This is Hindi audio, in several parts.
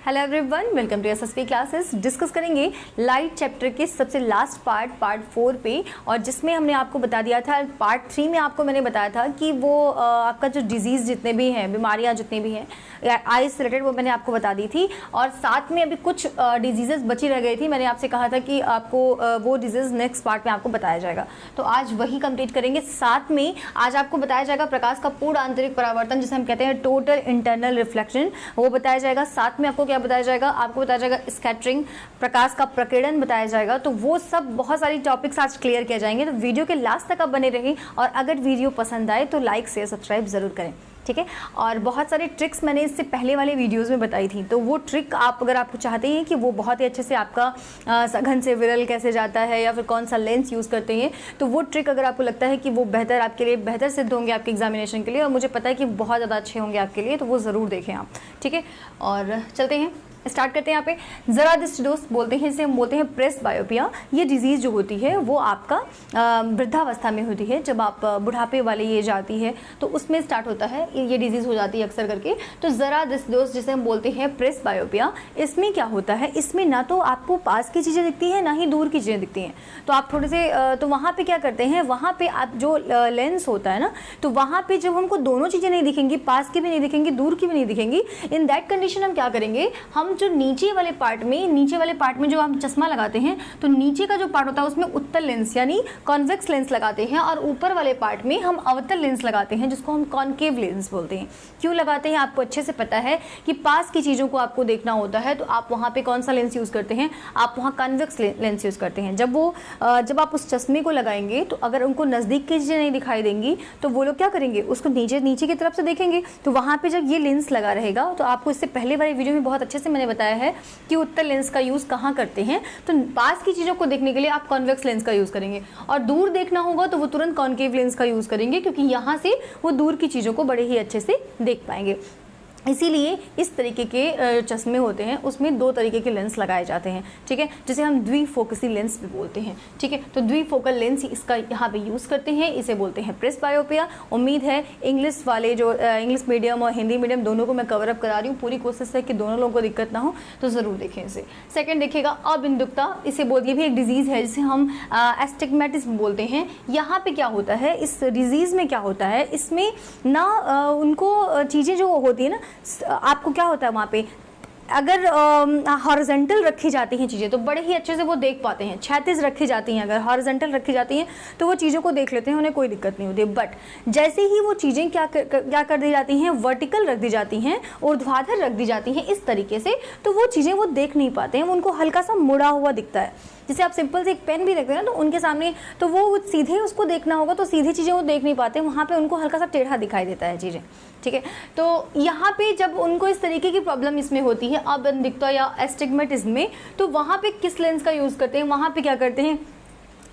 Hello everyone, welcome to SSP classes. Discuss करेंगे लाइट चैप्टर के सबसे लास्ट पार्ट 4 पे, और जिसमें हमने आपको बता दिया था पार्ट 3 में आपको मैंने बताया था कि वो आपका जो डिजीज़ जितने भी हैं, बीमारियां जितनी भी हैं आई से रिलेटेड, वो मैंने आपको बता दी थी। और साथ में अभी कुछ डिजीज़ेस बची रह गई थी। मैंने आपसे कहा था कि आपको वो डिजीज़ नेक्स्ट पार्ट में आपको बताया जाएगा, तो आज वही कंप्लीट करेंगे। साथ में आज आपको बताया जाएगा प्रकाश का पूर्ण आंतरिक परावर्तन, जिसे हम कहते हैं टोटल इंटरनल रिफ्लेक्शन, वो बताया जाएगा। साथ में आपको क्या बताया जाएगा, आपको बताया जाएगा स्कैटरिंग, प्रकाश का प्रकीर्णन बताया जाएगा। तो वो सब बहुत सारी टॉपिक्स आज क्लियर किए जाएंगे, तो वीडियो के लास्ट तक आप बने रहें। और अगर वीडियो पसंद आए तो लाइक शेयर सब्सक्राइब जरूर करें, ठीक है। और बहुत सारी ट्रिक्स मैंने इससे पहले वाले वीडियोस में बताई थी, तो वो ट्रिक आप अगर आपको चाहते हैं कि वो बहुत ही अच्छे से आपका सघन से विरल कैसे जाता है या फिर कौन सा लेंस यूज़ करते हैं, तो वो ट्रिक अगर आपको लगता है कि वो बेहतर आपके लिए बेहतर सिद्ध होंगे आपके एग्जामिनेशन के लिए, और मुझे पता है कि बहुत ज़्यादा अच्छे होंगे आपके लिए, तो वो ज़रूर देखें आप, ठीक है। और चलते हैं, स्टार्ट करते हैं। यहाँ पे जरा दृष्टि दोष बोलते हैं, इसे हम बोलते हैं प्रेस बायोपिया। ये डिजीज़ जो होती है वो आपका वृद्धावस्था में होती है, जब आप बुढ़ापे वाली एज आती है तो उसमें स्टार्ट होता है, ये डिजीज़ हो जाती है अक्सर करके। तो जरा दृष्टि दोष जिसे हम बोलते हैं प्रेस बायोपिया, इसमें क्या होता है, इसमें ना तो आपको पास की चीज़ें दिखती हैं ना ही दूर की चीज़ें दिखती हैं। तो आप थोड़े से तो वहाँ पर क्या करते हैं, वहाँ पर आप जो लेंस होता है ना, तो वहाँ पर जब हमको दोनों चीज़ें नहीं दिखेंगी, पास की भी नहीं दिखेंगी, दूर की भी नहीं दिखेंगी, इन दैट कंडीशन हम क्या करेंगे, हम जो नीचे वाले पार्ट में जो हम चश्मा लगाते हैं, तो नीचे का जो पार्ट होता है उसमें उत्तल लेंस यानी कॉन्वेक्स लेंस लगाते हैं, और ऊपर वाले पार्ट में हम अवतल लेंस लगाते हैं, जिसको हम कॉनकेव लेंस बोलते हैं। क्यों लगाते हैं, आपको अच्छे से पता है कि पास की चीज़ों को आपको देखना होता है, तो आप वहाँ पे कौन सा लेंस यूज़ करते हैं, आप वहाँ कॉन्वेक्स लेंस यूज़ करते हैं। जब आप उस चश्मे को लगाएंगे, तो अगर उनको नज़दीक की चीज़ें नहीं दिखाई देंगी, तो वो लोग क्या करेंगे, उसको नीचे की तरफ से देखेंगे। तो वहाँ पर जब ये लेंस लगा रहेगा, तो आपको इससे पहले वाले वीडियो में बहुत अच्छे से मैंने बताया है कि उत्तल लेंस का यूज़ कहाँ करते हैं। तो पास की चीज़ों को देखने के लिए आप कॉन्वेक्स लेंस का यूज़ करेंगे, और दूर देखना होगा तो वो तुरंत कॉनकेव लेंस का यूज़ करेंगे, क्योंकि यहाँ से वो दूर की चीज़ों को बड़े ही अच्छे से देख पाएंगे। इसीलिए इस तरीके के चश्मे होते हैं, उसमें दो तरीके के लेंस लगाए जाते हैं, ठीक है, जिसे हम द्विफोकसी लेंस भी बोलते हैं, ठीक है। तो द्विफोकल लेंस इसका यहाँ पे यूज़ करते हैं, इसे बोलते हैं प्रेस बायोपिया। उम्मीद है इंग्लिश वाले जो इंग्लिश मीडियम और हिंदी मीडियम दोनों को मैं कवर अप करा रही हूँ, पूरी कोशिश है कि दोनों लोगों को दिक्कत ना हो, तो ज़रूर देखें इसे। सेकेंड देखिएगा अबिंदुकता, इसे बोलिए भी एक डिजीज़ है जिसे हम एस्टिग्मेटिज्म बोलते हैं। यहाँ पर क्या होता है, इस डिजीज़ में क्या होता है, इसमें ना उनको चीज़ें जो होती है ना, आपको क्या होता है वहाँ पे, अगर हॉरिजॉन्टल रखी जाती हैं चीज़ें तो बड़े ही अच्छे से वो देख पाते हैं। क्षैतिज रखी जाती हैं, अगर हॉरिजॉन्टल रखी जाती हैं तो वो चीज़ों को देख लेते हैं, उन्हें कोई दिक्कत नहीं होती। बट जैसे ही वो चीज़ें क्या कर दी जाती हैं, वर्टिकल रख दी जाती हैं, ऊर्ध्वाधर रख दी जाती हैं इस तरीके से, तो वो चीज़ें वो देख नहीं पाते हैं, उनको हल्का सा मुड़ा हुआ दिखता है। जैसे आप सिंपल से एक पेन भी रखते हैं ना, तो उनके सामने तो वो सीधे उसको देखना होगा, तो सीधी चीज़ें वो देख नहीं पाते, वहाँ पे उनको हल्का सा टेढ़ा दिखाई देता है चीज़ें, ठीक है। तो यहाँ पे जब उनको इस तरीके की प्रॉब्लम इसमें होती है अबिंदुकता या एस्टिग्मेटिज्म में, तो वहाँ पे किस लेंस का यूज़ करते हैं, वहाँ पे क्या करते हैं,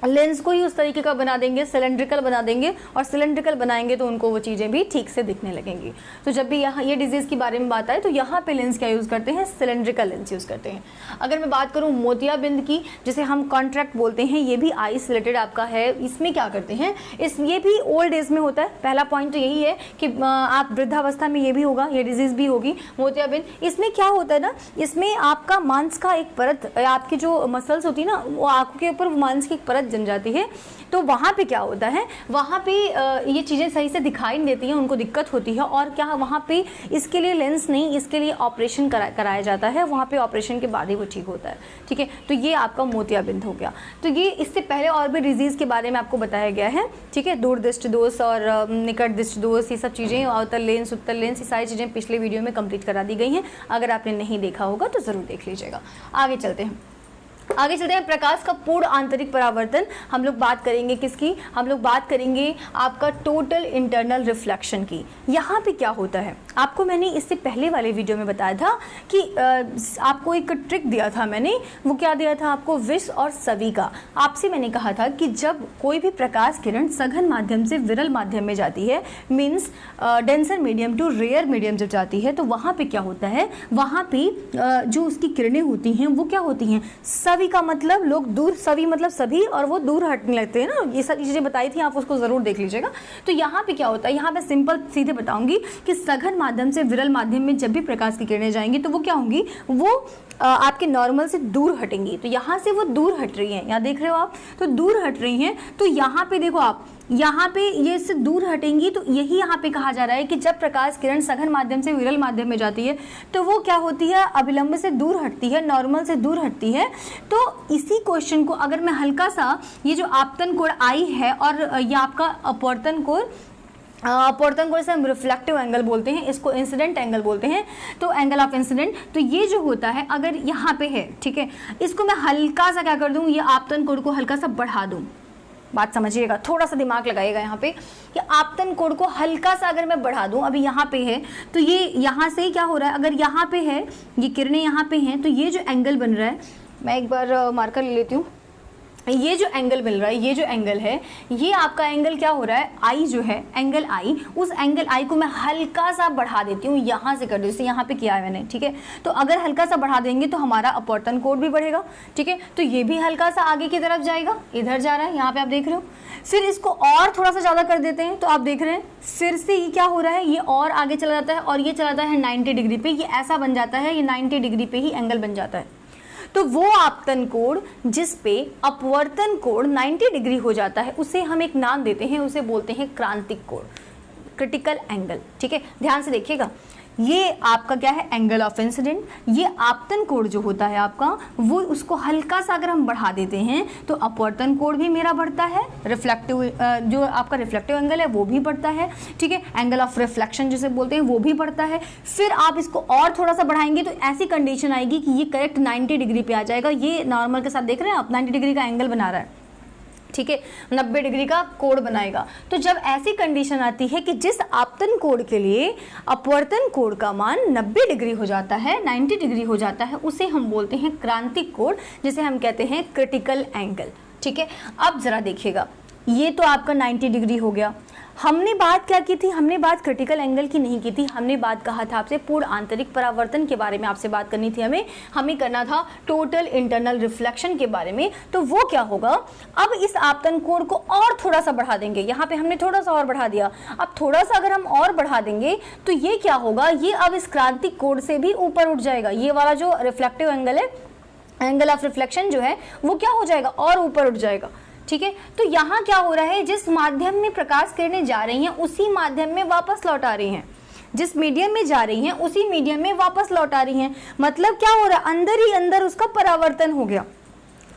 लेंस को ही उस तरीके का बना देंगे, सिलेंड्रिकल बना देंगे, और सिलेंड्रिकल बनाएंगे तो उनको वो चीज़ें भी ठीक से दिखने लगेंगी। तो जब भी यहाँ ये डिजीज़ के बारे में बात आए, तो यहाँ पे लेंस क्या यूज़ करते हैं, सिलेंड्रिकल लेंस यूज़ करते हैं। अगर मैं बात करूँ मोतियाबिंद की, जिसे हम कॉन्ट्रैक्ट बोलते हैं, ये भी आई से रिलेटेड आपका है। इसमें क्या करते हैं, ये भी ओल्ड एज में होता है। पहला पॉइंट तो यही है कि आप वृद्धावस्था में ये भी होगा, ये डिजीज़ भी होगी मोतियाबिंद। इसमें क्या होता है ना, इसमें आपका मांस का एक परत, आपकी जो मसल्स होती है ना, वो आँखों के ऊपर मांस की एक परत जम जाती है। तो वहाँ पे क्या होता है, वहाँ पे ये चीज़ें सही से दिखाई नहीं देती हैं, उनको दिक्कत होती है। और क्या वहाँ पे इसके लिए लेंस नहीं, इसके लिए ऑपरेशन कराया जाता है, वहाँ पे ऑपरेशन के बाद ही वो ठीक होता है, ठीक है। तो ये आपका मोतियाबिंद हो गया। तो ये इससे पहले और भी डिजीज़ के बारे में आपको बताया गया है, ठीक है। दूर दृष्टि दोष और निकट दृष्टि दोष, ये सब चीज़ें, अवतल लेंस, उत्तल लेंस, ये सारी चीज़ें पिछले वीडियो में कंप्लीट करा दी गई हैं। अगर आपने नहीं देखा होगा तो ज़रूर देख लीजिएगा। आगे चलते हैं प्रकाश का पूर्ण आंतरिक परावर्तन। हम लोग बात करेंगे किसकी, हम लोग बात करेंगे आपका टोटल इंटरनल रिफ्लेक्शन की। यहाँ पे क्या होता है, आपको मैंने इससे पहले वाले वीडियो में बताया था कि आपको एक ट्रिक दिया था मैंने, वो क्या दिया था आपको, विष और सवी का। आपसे मैंने कहा था कि जब कोई भी प्रकाश किरण सघन माध्यम से विरल माध्यम में जाती है, means denser medium to rare medium जब जाती है, तो वहाँ पे क्या होता है, वहाँ पे जो उसकी किरणें होती हैं वो क्या होती हैं, सवी सवि का मतलब लोग दूर, सवि मतलब सभी, और वो दूर हटने लगते हैं ना, ये सारी चीज़ें बताई थी, आप उसको ज़रूर देख लीजिएगा। तो यहाँ पे क्या होता है, यहाँ पे सिंपल सीधे बताऊंगी कि सघन माध्यम से विरल माध्यम में जब भी प्रकाश की किरणें जाएंगी तो वो क्या होंगी, वो आपके नॉर्मल से दूर हटेंगी। तो यहाँ से वो दूर हट रही हैं, यहाँ देख रहे हो आप, तो दूर हट रही हैं। तो यहाँ पे देखो आप, यहाँ पे ये इससे दूर हटेंगी, तो यही यहाँ पे कहा जा रहा है कि जब प्रकाश किरण सघन माध्यम से विरल माध्यम में जाती है तो वो क्या होती है, अभिलंब से दूर हटती है, नॉर्मल से दूर हटती है। तो इसी क्वेश्चन को अगर मैं हल्का सा, ये जो आपतन कोण आई है और ये आपका अपवर्तन कोण, अपवर्तन कोण से हम रिफ्लेक्टिव एंगल बोलते हैं, इसको इंसिडेंट एंगल बोलते हैं, तो एंगल ऑफ इंसिडेंट। तो ये जो होता है अगर यहाँ पे है, ठीक है, इसको मैं हल्का सा क्या कर दूं, ये आपतन कोण को हल्का सा बढ़ा दूं। बात समझिएगा, थोड़ा सा दिमाग लगाइएगा यहाँ पे कि आपतन कोण को हल्का सा अगर मैं बढ़ा दूं, अभी यहाँ पे है तो ये यहाँ से क्या हो रहा है, अगर यहाँ पे है, ये किरणें यहाँ पे हैं, तो ये जो एंगल बन रहा है, मैं एक बार मार्कर ले लेती हूँ, ये जो एंगल मिल रहा है, ये जो एंगल है, ये आपका एंगल क्या हो रहा है, आई जो है, एंगल आई, उस एंगल आई को मैं हल्का सा बढ़ा देती हूँ, यहाँ से कर दूँ, जैसे यहाँ पे किया है मैंने, ठीक है। तो अगर हल्का सा बढ़ा देंगे तो हमारा अपवर्तन कोण भी बढ़ेगा, ठीक है। तो ये भी हल्का सा आगे की तरफ जाएगा, इधर जा रहा है, यहाँ पे आप देख रहे हो। फिर इसको और थोड़ा सा ज़्यादा कर देते हैं, तो आप देख रहे हैं फिर से ये क्या हो रहा है, ये और आगे चला जाता है और ये चला जाता है 90 डिग्री पे, ये ऐसा बन जाता है, ये 90 डिग्री पे ही एंगल बन जाता है। तो वो आपतन कोण जिस पे अपवर्तन कोण 90 डिग्री हो जाता है, उसे हम एक नाम देते हैं, उसे बोलते हैं क्रांतिक कोण, क्रिटिकल एंगल, ठीक है। ध्यान से देखिएगा, ये आपका क्या है, एंगल ऑफ इंसिडेंट। ये आपतन कोण जो होता है आपका, वो उसको हल्का सा अगर हम बढ़ा देते हैं तो अपवर्तन कोण भी मेरा बढ़ता है, रिफ्लेक्टिव जो आपका रिफ्लेक्टिव एंगल है वो भी बढ़ता है, ठीक है। एंगल ऑफ रिफ्लेक्शन जिसे बोलते हैं वो भी बढ़ता है। फिर आप इसको और थोड़ा सा बढ़ाएंगे तो ऐसी कंडीशन आएगी कि ये करेक्ट 90 डिग्री पे आ जाएगा। ये नॉर्मल के साथ देख रहे हैं आप, 90 डिग्री का एंगल बना रहा है, ठीक है, 90 डिग्री का कोण बनाएगा। तो जब ऐसी कंडीशन आती है कि जिस आपतन कोण के लिए अपवर्तन कोण का मान 90 डिग्री हो जाता है, 90 डिग्री हो जाता है, उसे हम बोलते हैं क्रांतिक कोण, जिसे हम कहते हैं क्रिटिकल एंगल, ठीक है। अब जरा देखिएगा, ये तो आपका 90 डिग्री हो गया। हमने बात क्या की थी, हमने बात क्रिटिकल एंगल की नहीं की थी, हमने बात कहा था आपसे पूर्ण आंतरिक परावर्तन के बारे में आपसे बात करनी थी, हमें करना था टोटल इंटरनल रिफ्लेक्शन के बारे में। तो वो क्या होगा, अब इस आपतन कोण को और थोड़ा सा बढ़ा देंगे, यहाँ पे हमने थोड़ा सा और बढ़ा दिया, अब थोड़ा सा अगर हम और बढ़ा देंगे तो ये क्या होगा, ये अब इस क्रांतिक कोण से भी ऊपर उठ जाएगा। ये वाला जो रिफ्लेक्टिव एंगल है, एंगल ऑफ रिफ्लेक्शन जो है, वो क्या हो जाएगा, और ऊपर उठ जाएगा, ठीक है। तो यहाँ क्या हो रहा है, जिस माध्यम में प्रकाश किरणें जा रही हैं उसी माध्यम में वापस लौट आ रही हैं, जिस मीडियम में जा रही हैं उसी मीडियम में वापस लौट आ रही हैं। मतलब क्या हो रहा है, अंदर ही अंदर उसका परावर्तन हो गया,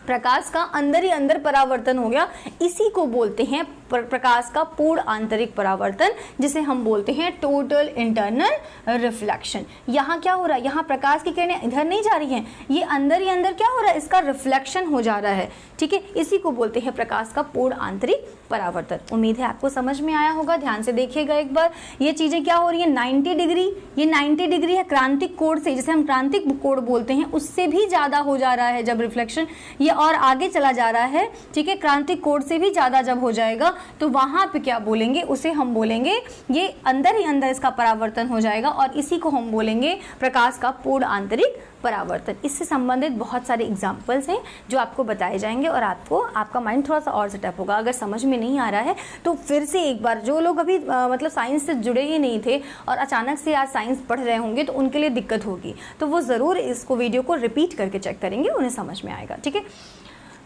प्रकाश का अंदर ही अंदर परावर्तन हो गया। इसी को बोलते हैं प्रकाश का पूर्ण आंतरिक परावर्तन, जिसे हम बोलते हैं टोटल इंटरनल रिफ्लेक्शन। यहाँ क्या हो रहा है, यहाँ प्रकाश की किरणें इधर नहीं जा रही हैं, ये अंदर ही अंदर क्या हो रहा है, इसका रिफ्लेक्शन हो जा रहा है, ठीक है। इसी को बोलते हैं प्रकाश का पूर्ण आंतरिक परावर्तन। उम्मीद है आपको समझ में आया होगा। ध्यान से देखिएगा एक बार, ये चीजें क्या हो रही है, 90 डिग्री, ये 90 डिग्री है क्रांतिक कोण से, जिसे हम क्रांतिक कोण बोलते हैं, उससे भी ज्यादा हो जा रहा है जब रिफ्लेक्शन, ये और आगे चला जा रहा है, ठीक है। क्रांतिक कोण से भी ज्यादा जब हो जाएगा तो वहां पे क्या बोलेंगे, उसे हम बोलेंगे ये अंदर ही अंदर इसका परावर्तन हो जाएगा, और इसी को हम बोलेंगे प्रकाश का पूर्ण आंतरिक परावर्तन। इससे संबंधित बहुत सारे एग्जाम्पल्स हैं जो आपको बताए जाएंगे, और आपका माइंड थोड़ा सा और सेटअप होगा। अगर समझ में नहीं आ रहा है तो फिर से एक बार, जो लोग अभी मतलब साइंस से जुड़े ही नहीं थे और अचानक से आज साइंस पढ़ रहे होंगे तो उनके लिए दिक्कत होगी, तो वो ज़रूर इसको वीडियो को रिपीट करके चेक करेंगे, उन्हें समझ में आएगा, ठीक है।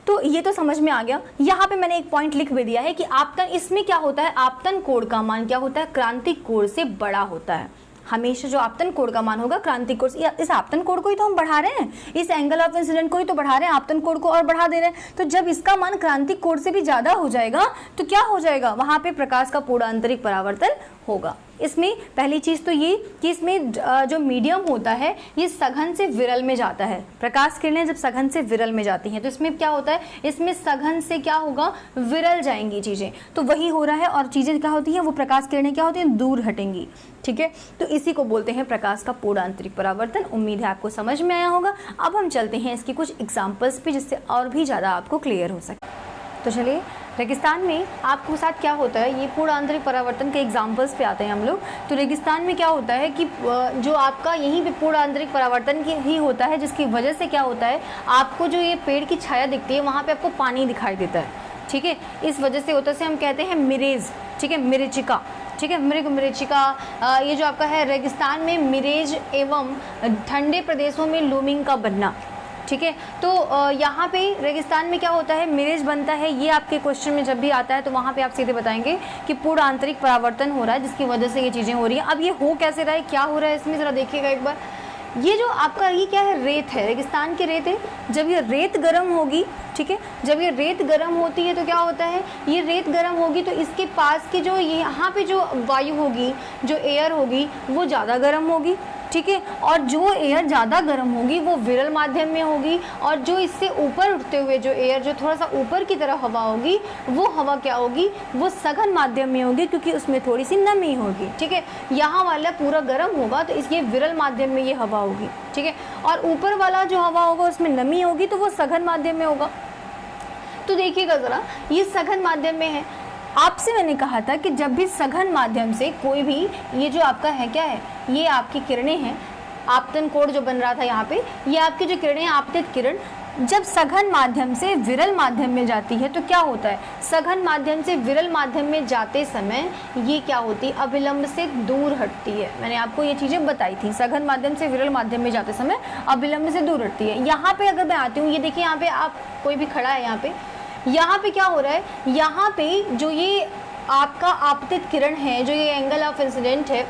तो ये तो समझ में आ गया। यहाँ पे मैंने एक पॉइंट लिख भी दिया है कि आपतन, इसमें क्या होता है, आपतन कोण का मान क्या होता है, क्रांतिक कोण से बड़ा होता है। हमेशा जो आपतन कोण का मान होगा क्रांतिक कोण से, इस आपतन कोण को ही तो हम बढ़ा रहे हैं, इस एंगल ऑफ इंसिडेंट को ही तो बढ़ा रहे हैं, आपतन कोण को और बढ़ा दे रहे हैं। तो जब इसका मान क्रांतिक कोण से भी ज्यादा हो जाएगा तो क्या हो जाएगा, वहां पे प्रकाश का पूर्ण आंतरिक परावर्तन होगा। इसमें पहली चीज तो ये कि इसमें जो मीडियम होता है ये सघन से विरल में जाता है। प्रकाश किरणें जब सघन से विरल में जाती हैं तो इसमें क्या होता है, इसमें सघन से क्या होगा, विरल जाएंगी चीजें, तो वही हो रहा है। और चीजें क्या होती हैं, वो प्रकाश किरणें क्या होती हैं, दूर हटेंगी, ठीक है। तो इसी को बोलते हैं प्रकाश का पूर्ण आंतरिक परावर्तन। उम्मीद है आपको समझ में आया होगा। अब हम चलते हैं इसकी कुछ एग्जाम्पल्स पे, जिससे और भी ज्यादा आपको क्लियर हो सके। तो चलिए रेगिस्तान में आपके साथ क्या होता है, ये पूर्ण आंतरिक परावर्तन के एग्जांपल्स पे आते हैं हम लोग। तो रेगिस्तान में क्या होता है कि जो आपका यहीं पे पूर्ण आंतरिक परावर्तन की ही होता है, जिसकी वजह से क्या होता है, आपको जो ये पेड़ की छाया दिखती है वहाँ पे आपको पानी दिखाई देता है, ठीक है। इस वजह से होता है, हम कहते हैं मिरेज, ठीक है, मिर्चिका, ठीक है, मृचिका। ये जो आपका है रेगिस्तान में मिरेज एवं ठंडे प्रदेशों में लूमिंग का बनना, ठीक है। तो यहाँ पे रेगिस्तान में क्या होता है, मिरेज बनता है। ये आपके क्वेश्चन में जब भी आता है तो वहाँ पे आप सीधे बताएंगे कि पूर्ण आंतरिक परावर्तन हो रहा है, जिसकी वजह से ये चीज़ें हो रही हैं। अब ये हो कैसे रहा है, क्या हो रहा है इसमें, ज़रा देखिएगा एक बार। ये जो आपका ये क्या है, रेत है, रेगिस्तान की रेत है। जब ये रेत गर्म होगी, ठीक है, जब ये रेत गर्म होती है तो क्या होता है, ये रेत गर्म होगी तो इसके पास की जो ये यहाँ पे जो वायु होगी, जो एयर होगी, वो ज़्यादा गर्म होगी, ठीक है। और जो एयर ज़्यादा गर्म होगी वो विरल माध्यम में होगी, और जो इससे ऊपर उठते हुए जो एयर, जो थोड़ा सा ऊपर की तरफ हवा होगी, वो हवा क्या होगी, वो सघन माध्यम में होगी, क्योंकि उसमें थोड़ी सी नमी होगी, ठीक है। यहाँ वाला पूरा गर्म होगा तो इसलिए विरल माध्यम में ये हवा होगी, ठीक है। और ऊपर वाला जो हवा होगा उसमें नमी होगी तो वो सघन माध्यम में होगा। तो देखिएगा ज़रा, ये सघन माध्यम में है। आपसे मैंने कहा था कि जब भी सघन माध्यम से कोई भी, ये जो आपका है क्या है, ये आपकी किरणें हैं, आपतन कोण जो बन रहा था यहाँ पे, ये आपकी जो किरणें, आपतित किरण जब सघन माध्यम से विरल माध्यम में जाती है तो क्या होता है, सघन माध्यम से विरल माध्यम में जाते समय ये क्या होती है, अभिलंब से दूर हटती है। मैंने आपको ये चीज़ें बताई थी, सघन माध्यम से विरल माध्यम में जाते समय अभिलंब से दूर हटती है। यहाँ पे अगर मैं आती हूँ, ये देखिए यहाँ पे आप कोई भी खड़ा है, यहाँ पे क्या हो रहा है, यहाँ पे जो ये आपका आपतित किरण है, जो ये एंगल ऑफ इंसिडेंट है,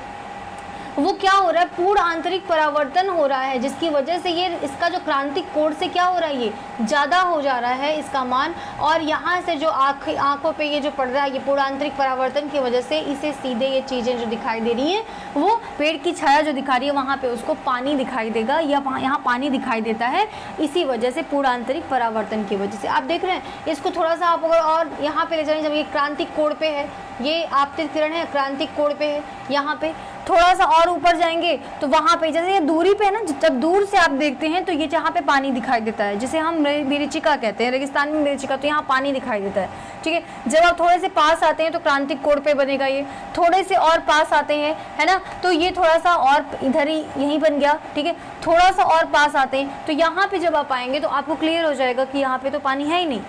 वो क्या हो रहा है, पूर्ण आंतरिक परावर्तन हो रहा है, जिसकी वजह से ये इसका जो क्रांतिक कोण से क्या हो रहा है, ये ज़्यादा हो जा रहा है इसका मान। और यहाँ से जो आँखों पे ये जो पड़ रहा है, ये पूर्ण आंतरिक परावर्तन की वजह से इसे सीधे ये चीज़ें जो दिखाई दे रही हैं, वो पेड़ की छाया जो दिखा रही है वहाँ पे उसको पानी दिखाई देगा, या यहाँ पानी दिखाई देता है, इसी वजह से पूर्ण आंतरिक परावर्तन की वजह से। आप देख रहे हैं, इसको थोड़ा सा आप अगर और यहाँ पे ले जाएंगे, जब ये क्रांतिक कोण पे है, ये आपतित किरण है, क्रांतिक कोण पे है, यहाँ पे थोड़ा सा और ऊपर जाएंगे तो वहाँ पे, जैसे ये दूरी पे है ना, जब दूर से आप देखते हैं तो ये जहाँ पे पानी दिखाई देता है, जिसे हम मरीचिका कहते हैं, रेगिस्तान में मरीचिका, तो यहाँ पानी दिखाई देता है, ठीक है। जब आप थोड़े से पास आते हैं तो क्रांतिक कोण पे बनेगा, ये थोड़े से और पास आते हैं, है ना, तो ये थोड़ा सा और इधर ही यहीं बन गया, ठीक है। थोड़ा सा और पास आते हैं तो यहाँ पे जब आप आएंगे तो आपको क्लियर हो जाएगा कि यहाँ पे तो पानी है ही नहीं,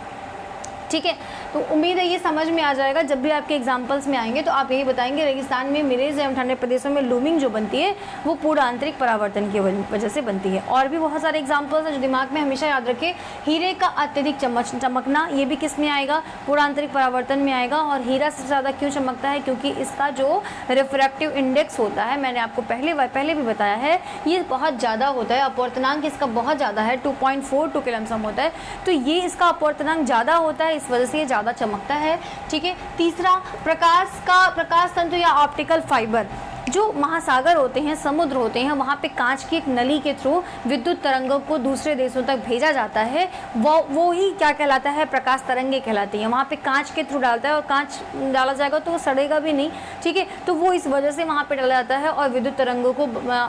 ठीक है। तो उम्मीद है ये समझ में आ जाएगा। जब भी आपके एग्जाम्पल्स में आएंगे तो आप यही बताएंगे, रेगिस्तान में मिरेज एवं ठंडे प्रदेशों में लूमिंग जो बनती है वो पूर्ण आंतरिक परावर्तन की वजह से बनती है। और भी बहुत सारे एग्जाम्पल्स हैं जो दिमाग में हमेशा याद रखें। हीरे का अत्यधिक चमकना, ये भी किस में आएगा, पूर्ण आंतरिक परावर्तन में आएगा। और हीरा सबसे ज़्यादा क्यों चमकता है, क्योंकि इसका जो रिफ्रैक्टिव इंडेक्स होता है, मैंने आपको पहले भी बताया है, ये बहुत ज़्यादा होता है, अपवर्तनांक इसका बहुत ज़्यादा है, 2.42 के लमसम होता है। तो ये इसका अपवर्तनांक ज़्यादा होता है, इस वजह से ये ज़्यादा चमकता है, ठीक है। तीसरा, प्रकाश तंतु या ऑप्टिकल फाइबर, जो महासागर होते हैं, समुद्र होते हैं, वहाँ पे कांच की एक नली के थ्रू विद्युत तरंगों को दूसरे देशों तक भेजा जाता है, वो ही क्या कहलाता है, प्रकाश तरंगे कहलाती हैं। वहाँ पे कांच के थ्रू डालता है और कांच डाला जाएगा तो वो सड़ेगा भी नहीं, ठीक है। तो वो इस वजह से वहाँ पे डाला जाता है और विद्युत तरंगों को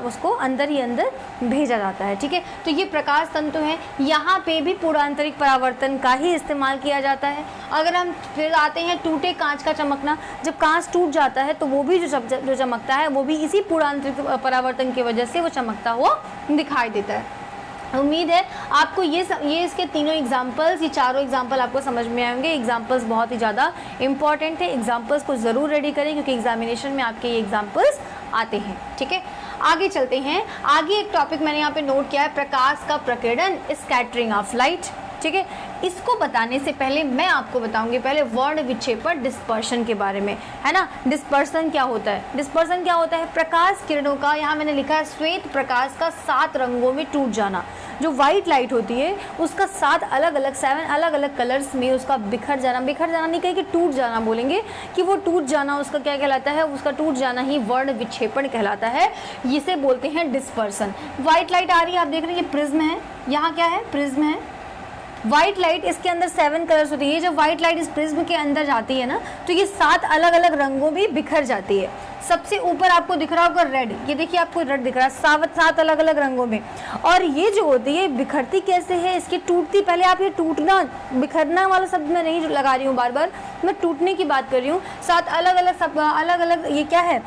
उसको अंदर ही अंदर भेजा जाता है, ठीक है। तो ये प्रकाश तंतु है, यहाँ पे भी पूर्ण आंतरिक परावर्तन का ही इस्तेमाल किया जाता है। अगर हम फिर आते हैं टूटे कांच का चमकना, जब कांच टूट जाता है तो वो भी जो चमकता है वो भी इसी पूर्ण आंतरिक परावर्तन की वजह से वो चमकता हुआ दिखाई देता है। उम्मीद है आपको ये इसके तीनों एग्जाम्पल्स, ये चारों एग्जाम्पल आपको समझ में आएंगे। एग्जाम्पल्स बहुत ही ज़्यादा इंपॉर्टेंट है, एग्जाम्पल्स को ज़रूर रेडी करें क्योंकि एग्जामिनेशन में आपके ये एग्जाम्पल्स आते हैं, ठीक है। आगे चलते हैं। आगे एक टॉपिक मैंने यहाँ पे नोट किया है, प्रकाश का प्रकीर्णन, स्कैटरिंग ऑफ लाइट, ठीक है। इसको बताने से पहले मैं आपको बताऊंगी पहले वर्ण विक्षेपण, डिस्पर्शन के बारे में, है ना। डिस्पर्शन क्या होता है, डिस्पर्शन क्या होता है, प्रकाश किरणों का, यहाँ मैंने लिखा है श्वेत प्रकाश का 7 रंगों में टूट जाना। जो वाइट लाइट होती है उसका 7 अलग अलग कलर्स में उसका बिखर जाना नहीं कहेंगे, टूट जाना बोलेंगे, कि वो टूट जाना उसका क्या कहलाता है, उसका टूट जाना ही वर्ण विक्षेपण कहलाता है। इसे बोलते हैं डिस्पर्शन। वाइट लाइट आ रही है, आप देख रहे हैं, ये प्रिज्म है, यहाँ क्या है, प्रिज्म है। वाइट लाइट, इसके अंदर 7 कलर्स होती है। जब वाइट लाइट इस प्रिज्म के अंदर जाती है ना तो ये 7 अलग अलग रंगों में बिखर जाती है। सबसे ऊपर आपको दिख रहा होगा रेड, ये देखिए आपको रेड दिख रहा है 7 अलग अलग रंगों में। और ये जो होती है बिखरती कैसे है, इसकी टूटती, पहले आप ये टूटना बिखरना वाला शब्द मैं नहीं लगा रही हूँ, बार बार मैं टूटने की बात कर रही हूँ। 7 अलग अलग ये क्या है,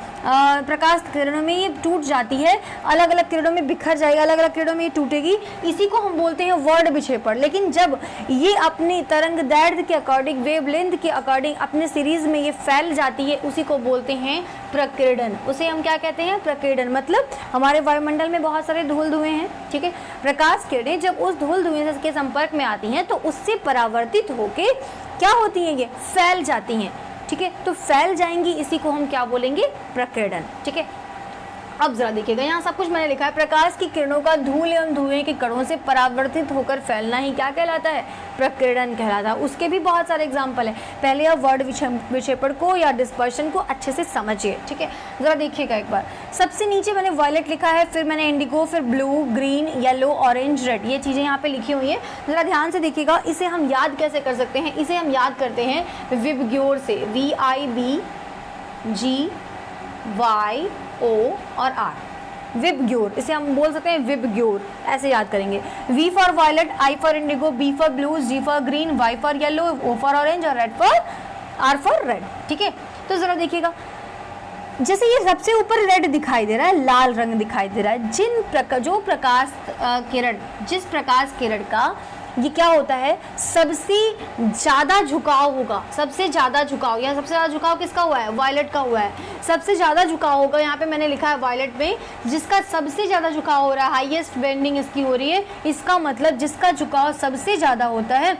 प्रकाश किरणों में ये टूट जाती है, अलग अलग किरणों में बिखर जाएगी, अलग अलग किरणों में ये टूटेगी, इसी को हम बोलते हैं वर्ड विक्षेपण। लेकिन जब ये अपनी तरंग दैर्ध्य के अकॉर्डिंग, वेवलेंथ के अकॉर्डिंग अपने सीरीज में ये फैल जाती है, उसी को बोलते हैं प्रकीर्णन। उसे हम क्या कहते हैं, प्रकीर्णन। मतलब हमारे वायुमंडल में बहुत सारे धूल धुएं हैं, ठीक है, प्रकाश किरणें जब उस धूल धुएं के संपर्क में आती हैं तो उससे परावर्तित होके क्या होती हैं, ये फैल जाती हैं, ठीक है। तो फैल जाएंगी, इसी को हम क्या बोलेंगे, प्रकीर्णन, ठीक है। अब जरा देखिएगा, यहाँ सब कुछ मैंने लिखा है, प्रकाश की किरणों का धूल एवं धुएं के कणों से परावर्तित होकर फैलना ही क्या कहलाता है, प्रकीर्णन कहलाता है। उसके भी बहुत सारे एग्जाम्पल हैं। पहले आप वर्ड विक्षेपण को या डिस्पर्शन को अच्छे से समझिए, ठीक है। जरा देखिएगा एक बार, सबसे नीचे मैंने वायलेट लिखा है, फिर मैंने इंडिगो, फिर blue, green, yellow, orange, red, ये चीज़ें यहाँ पे लिखी हुई हैं। जरा ध्यान से देखिएगा, इसे हम याद कैसे कर सकते हैं, इसे हम याद करते हैं विबग्योर से, VIBGYO और R, विबग्योर, इसे हम बोल सकते हैं विबग्योर, ऐसे याद करेंगे। V for violet, I for indigo, B for blue, G for green, Y for yellow, O for orange और R फॉर रेड, ठीक है। तो जरा देखिएगा, जैसे ये सबसे ऊपर रेड दिखाई दे रहा है, लाल रंग दिखाई दे रहा है, जिस प्रकाश किरण का ये क्या होता है, सबसे ज़्यादा झुकाव होगा, सबसे ज़्यादा झुकाव, या सबसे ज़्यादा झुकाव किसका हुआ है, वायलेट का हुआ है, सबसे ज़्यादा झुकाव होगा, यहाँ पे मैंने लिखा है वायलेट में, जिसका सबसे ज़्यादा झुकाव हो रहा है, हाईएस्ट बेंडिंग इसकी हो रही है, इसका मतलब जिसका झुकाव सबसे ज़्यादा होता है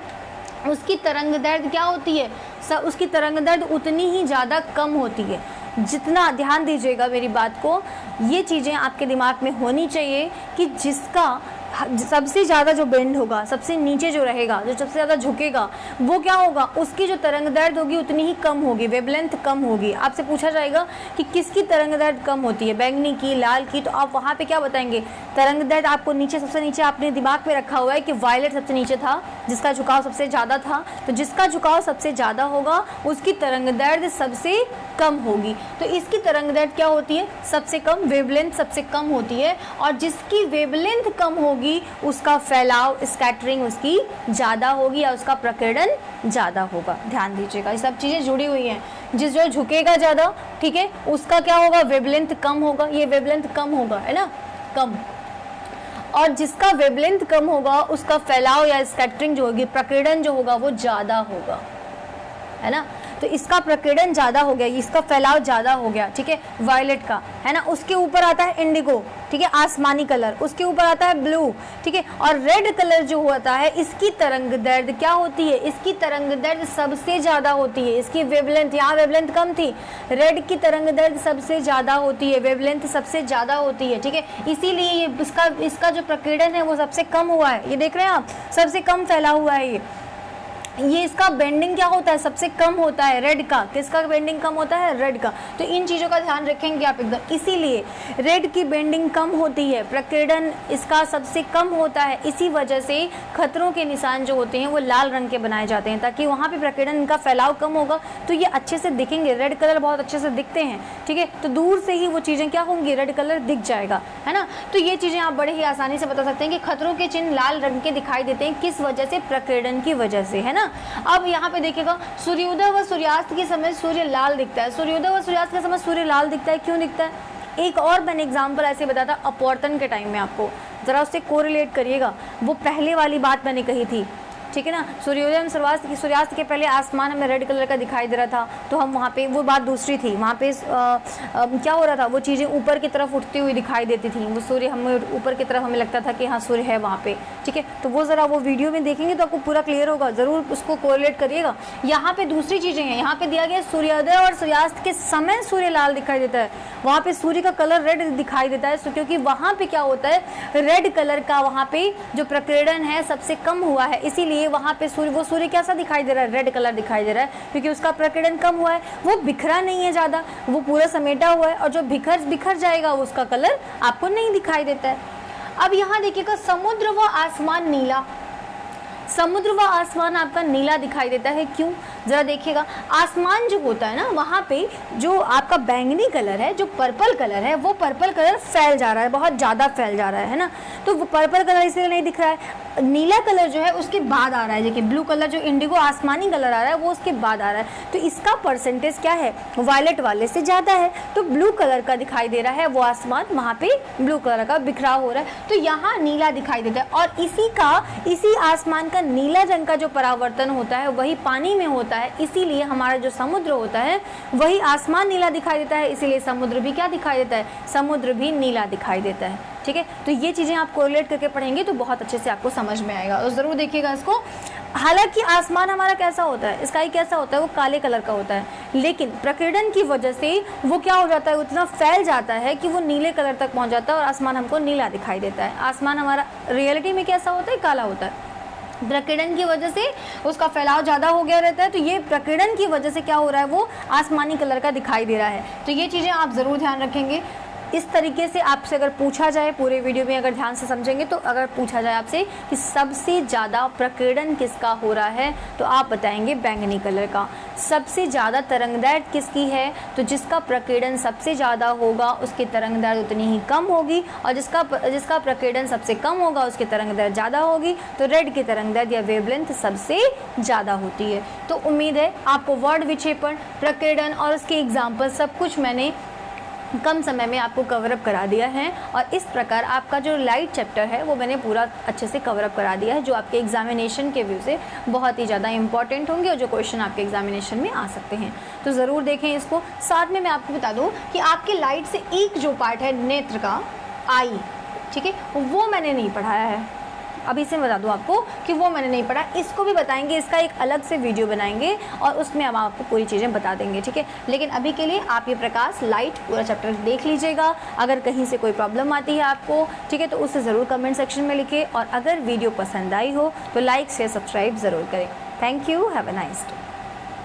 उसकी तरंग दैर्ध्य क्या होती है, उसकी तरंग दैर्ध्य उतनी ही ज़्यादा कम होती है। जितना, ध्यान दीजिएगा मेरी बात को, ये चीज़ें आपके दिमाग में होनी चाहिए कि जिसका सबसे ज़्यादा जो बेंड होगा, सबसे नीचे जो रहेगा, जो सबसे ज़्यादा झुकेगा, वो क्या होगा, उसकी जो तरंग दैर्ध्य होगी उतनी ही कम होगी, वेवलेंथ कम होगी। आपसे पूछा जाएगा कि किसकी तरंग दैर्ध्य कम होती है, बैंगनी की, लाल की, तो आप वहाँ पे क्या बताएंगे, तरंग दैर्ध्य आपको नीचे, सबसे नीचे आपने दिमाग में रखा हुआ है कि वायलेट सबसे नीचे था, जिसका झुकाव सबसे ज़्यादा था, तो जिसका झुकाव सबसे ज़्यादा होगा उसकी तरंग दैर्ध्य सबसे कम होगी। तो इसकी तरंग दैर्ध्य क्या होती है, सबसे कम, वेवलेंथ सबसे कम होती है, और जिसकी वेवलेंथ कम होगी उसका फैलाव, स्कैटरिंग उसकी ज़्यादा होगी, या उसका प्रकीर्णन ज़्यादा होगा। ध्यान दीजिएगा, ये सब चीज़ें जुड़ी हुई हैं। जो झुकेगा ज़्यादा, ठीक है, उसका क्या होगा, वेवलेंथ कम होगा, ये वेवलेंथ कम होगा, है ना, कम, और जिसका वेवलेंथ कम होगा उसका फैलाव या स्कैटरिंग जो होगी, प्रकीर्णन जो होगा वो ज़्यादा होगा, है ना। तो इसका प्रकीर्णन ज़्यादा हो गया, इसका फैलाव ज़्यादा हो गया, ठीक है, वायलेट का, है ना। उसके ऊपर आता है इंडिगो, ठीक है, आसमानी कलर, उसके ऊपर आता है ब्लू, ठीक है, और रेड कलर जो होता है, इसकी तरंग दैर्ध्य क्या होती है, इसकी तरंग दैर्ध्य सबसे ज़्यादा होती है, इसकी वेवलेंथ, यहाँ वेवलेंथ कम थी, रेड की तरंग दैर्ध्य सबसे ज़्यादा होती है, वेवलेंथ सबसे ज़्यादा होती है, ठीक है, इसीलिए ये इसका जो प्रकीर्णन है वो सबसे कम हुआ है, ये देख रहे हैं आप, सबसे कम फैला हुआ है ये इसका बेंडिंग क्या होता है, सबसे कम होता है, रेड का, किसका बेंडिंग कम होता है, रेड का। तो इन चीज़ों का ध्यान रखेंगे आप एकदम, इसीलिए रेड की बेंडिंग कम होती है, प्रकीर्णन इसका सबसे कम होता है, इसी वजह से खतरों के निशान जो होते हैं वो लाल रंग के बनाए जाते हैं, ताकि वहाँ पे प्रकीर्णन इनका फैलाव कम होगा तो ये अच्छे से दिखेंगे, रेड कलर बहुत अच्छे से दिखते हैं, ठीक है, तो दूर से ही वो चीज़ें क्या होंगी, रेड कलर दिख जाएगा, है ना। तो ये चीज़ें आप बड़े ही आसानी से बता सकते हैं कि खतरों के चिन्ह लाल रंग के दिखाई देते हैं, किस वजह से, प्रकीर्णन की वजह से, है ना। अब यहाँ पे देखिएगा, सूर्योदय व सूर्यास्त के समय सूर्य लाल दिखता है, सूर्योदय व सूर्यास्त के समय सूर्य लाल दिखता है, क्यों दिखता है। एक और मैंने एग्जांपल ऐसे बताया था अपवर्तन के टाइम में, आपको जरा उससे कोरिलेट करिएगा, वो पहले वाली बात मैंने कही थी, ठीक है ना। सूर्योदय एवं सूर्यास्त के पहले आसमान हमें रेड कलर का दिखाई दे रहा था, तो हम वहाँ पे, वो बात दूसरी थी, वहाँ पे क्या हो रहा था, वो चीज़ें ऊपर की तरफ उठती हुई दिखाई देती थी, वो सूर्य हमें ऊपर की तरफ, हमें लगता था कि हाँ सूर्य है वहाँ पे, ठीक है। तो वो ज़रा वो वीडियो में देखेंगे तो आपको पूरा क्लियर होगा, ज़रूर उसको कोरिलेट करिएगा। यहाँ पे दूसरी चीज़ें हैं, यहाँ पे दिया गया सूर्योदय और सूर्यास्त के समय सूर्य लाल दिखाई देता है, वहाँ पे सूर्य का कलर रेड दिखाई देता है, क्योंकि वहाँ पे क्या होता है, रेड कलर का वहाँ पे जो प्रकीर्णन है सबसे कम हुआ है, इसीलिए वहाँ पे सूर्य कैसा दिखाई दे रहा है, रेड कलर दिखाई दे रहा है, क्योंकि उसका प्रकीर्णन कम हुआ है, वो बिखरा नहीं है ज़्यादा, वो पूरा समेटा हुआ है, और जो बिखर जाएगा उसका कलर आपको नहीं दिखाई देता है। अब यहाँ देखिएगा, समुद्र व आसमान नीला, समुद्र व आसमान आपका नीला दिखाई देता है, क्यों, ज़रा देखिएगा, आसमान जो होता है ना, वहाँ पे जो आपका बैंगनी कलर है, जो पर्पल कलर है, वो पर्पल कलर फैल जा रहा है, बहुत ज़्यादा फैल जा रहा है ना। तो वो पर्पल कलर इसलिए नहीं दिख रहा है। नीला कलर जो है उसके बाद आ रहा है, देखिए ब्लू कलर जो इंडिगो आसमानी कलर आ रहा है वो उसके बाद आ रहा है। तो इसका परसेंटेज क्या है, वायलेट वाले से ज़्यादा है। तो ब्लू कलर का दिखाई दे रहा है वो आसमान, वहाँ पे ब्लू कलर का बिखराव हो रहा है, तो यहाँ नीला दिखाई देता है। और इसी आसमान का नीला रंग का जो परावर्तन होता है वही पानी में होता है, इसीलिए हमारा जो समुद्र होता है वही आसमान नीला दिखाई देता है, इसीलिए समुद्र भी क्या दिखाई देता है, समुद्र भी नीला दिखाई देता है। ठीक है, तो ये चीज़ें आप कोरिलेट करके पढ़ेंगे तो बहुत अच्छे से आपको समझ में आएगा, और ज़रूर देखिएगा इसको। हालांकि आसमान हमारा कैसा होता है, स्काई कैसा होता है, वो काले कलर का होता है, लेकिन प्रकीर्णन की वजह से वो क्या हो जाता है, उतना फैल जाता है कि वो नीले कलर तक पहुंच जाता है और आसमान हमको नीला दिखाई देता है। आसमान हमारा रियलिटी में कैसा होता है, काला होता है। प्रकीर्णन की वजह से उसका फैलाव ज़्यादा हो गया रहता है, तो ये प्रकीर्णन की वजह से क्या हो रहा है, वो आसमानी कलर का दिखाई दे रहा है। तो ये चीज़ें आप ज़रूर ध्यान रखेंगे। इस तरीके से आपसे अगर पूछा जाए, पूरे वीडियो में अगर ध्यान से समझेंगे, तो अगर पूछा जाए आपसे कि सबसे ज़्यादा प्रकीर्णन किसका हो रहा है, तो आप बताएंगे बैंगनी कलर का। सबसे ज़्यादा तरंगदैर्घ्य किसकी है, तो जिसका प्रकीर्णन सबसे ज़्यादा होगा उसकी तरंगदैर्घ्य उतनी ही कम होगी, और जिसका प्रकीर्णन सबसे कम होगा उसकी तरंगदैर्घ्य ज़्यादा होगी। तो रेड की तरंगदैर्घ्य या वेवलेंथ सबसे ज़्यादा होती है। तो उम्मीद है आपको वर्ड विक्षेपण, प्रकीर्णन और उसके एग्जाम्पल सब कुछ मैंने कम समय में आपको कवरअप करा दिया है, और इस प्रकार आपका जो लाइट चैप्टर है वो मैंने पूरा अच्छे से कवरअप करा दिया है, जो आपके एग्जामिनेशन के व्यू से बहुत ही ज़्यादा इंपॉर्टेंट होंगे और जो क्वेश्चन आपके एग्जामिनेशन में आ सकते हैं। तो ज़रूर देखें इसको। साथ में मैं आपको बता दूँ कि आपके लाइट से एक जो पार्ट है नेत्र का, आई, ठीक है, वो मैंने नहीं पढ़ाया है। अभी से बता दूं आपको कि वो मैंने नहीं पढ़ा, इसको भी बताएंगे, इसका एक अलग से वीडियो बनाएंगे और उसमें हम आपको पूरी चीज़ें बता देंगे। ठीक है, लेकिन अभी के लिए आप ये प्रकाश लाइट पूरा चैप्टर देख लीजिएगा। अगर कहीं से कोई प्रॉब्लम आती है आपको, ठीक है, तो उसे ज़रूर कमेंट सेक्शन में लिखें, और अगर वीडियो पसंद आई हो तो लाइक शेयर सब्सक्राइब ज़रूर करें। Thank you, have a nice day.